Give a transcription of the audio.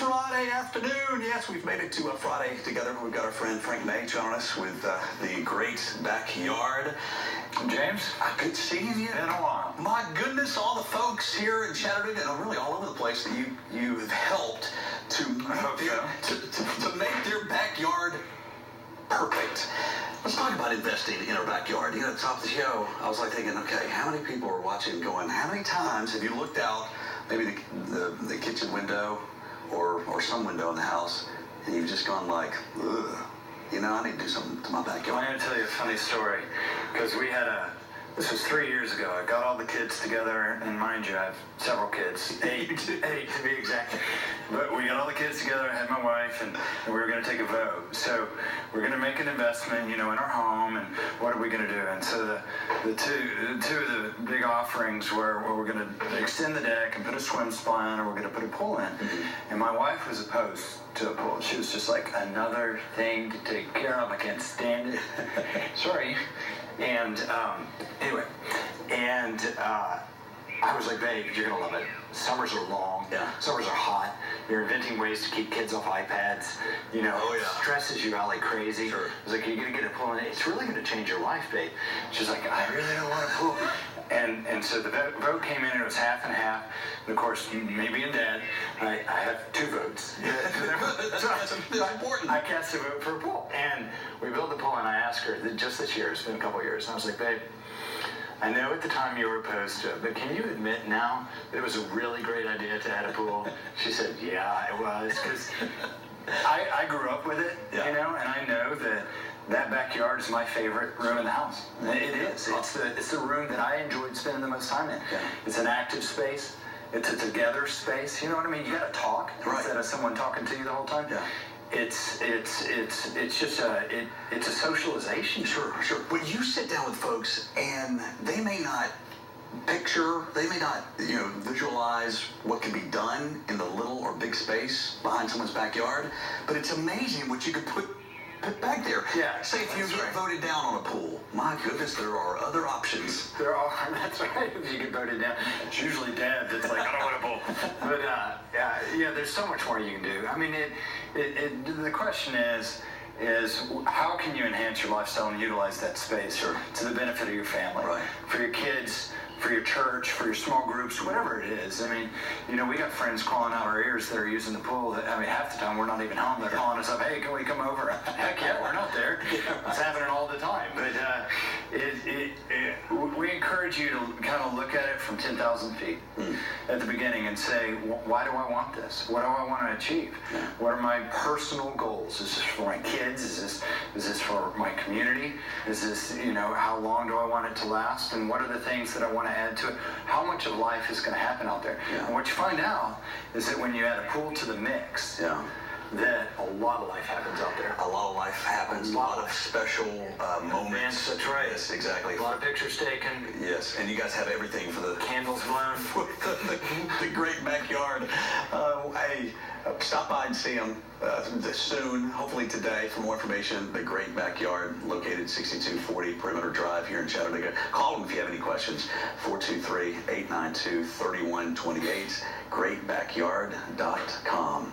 Friday afternoon. Yes, we've made it to a Friday together. We've got our friend Frank May joining us with the Great Backyard. James, good seeing you. Been a while. My goodness, all the folks here in Chattanooga and really all over the place that you have helped to make their backyard perfect. Let's talk about investing in our backyard. You know, at the top of the show, I was like thinking, okay, how many people are watching going, how many times have you looked out maybe the kitchen window or some window in the house, and you've just gone like, ugh, you know, I need to do something to my backyard. Well, I'm going to tell you a funny story, because this was 3 years ago. I got all the kids together, and mind you, I have several kids, eight to be exact. But we got all the kids together, I had my wife, and we were going to take a vote. So we're going to make an investment, you know, in our home, and what are we going to do? And so the two of the big offerings were we're going to extend the deck and put a swim spline, or we're going to put a pool in. Mm-hmm. And my wife was opposed to a pool. She was just like, another thing to take care of. I can't stand it. Sorry. And anyway, I was like, babe, you're gonna love it. Summers are long. Yeah. Summers are hot. You're inventing ways to keep kids off iPads. You know, stresses you out like crazy. Sure. I was like, you're gonna get a pool, and it's really gonna change your life, babe. She's like, I really don't want a pool. And so the vote came in, and it was half and half. And of course, me being dad, I have 2 votes. So that's important. I cast a vote for a pool, and we built the pool, and I asked her just this year. It's been a couple of years, and I was like, babe, I know at the time you were opposed to it, but can you admit now that it was a really great idea to add a pool? She said, yeah, it was, because I grew up with it, you know, and I know that backyard is my favorite room in the house. It is. It's the room that I enjoyed spending the most time in. Yeah. It's an active space. It's a together space. You know what I mean? You got to talk instead of someone talking to you the whole time. Yeah. It's just it's a socialization. Sure. But you sit down with folks, and they may not visualize what can be done in the little or big space behind someone's backyard. But it's amazing what you could put back there. Yeah. Say if you get voted down on a pool, my goodness, there are other options. There are. That's right. If you get voted down, it's usually dad that's like, I don't want a pool. But yeah, there's so much more you can do. I mean, the question is how can you enhance your lifestyle and utilize that space to the benefit of your family, for your kids, for your church, for your small groups, whatever it is. I mean, you know, we got friends calling out our ears that are using the pool. Half the time we're not even home. They're calling us up, hey, can we come over? Heck yeah, we're not there. It's happening all the time. But we encourage you to kind of look at it from 10,000 feet at the beginning and say, why do I want this? What do I want to achieve? What are my personal goals? Is this for my kids? Is this for my community? Is this, you know, how long do I want it to last? And what are the things that I want to add to it? How much of life is going to happen out there? And what you find out is that when you add a pool to the mix, that a lot of life happens out there. A lot of life happens. A lot of special moments. That's right. Yes, exactly. A lot of pictures taken. Yes, and you guys have everything for the candles blown. the Great Backyard. Hey, stop by and see them soon, hopefully today. For more information, the Great Backyard, located 6240 Perimeter Drive here in Chattanooga. Call them if you have any questions. 423-892-3128. GreatBackyard.com.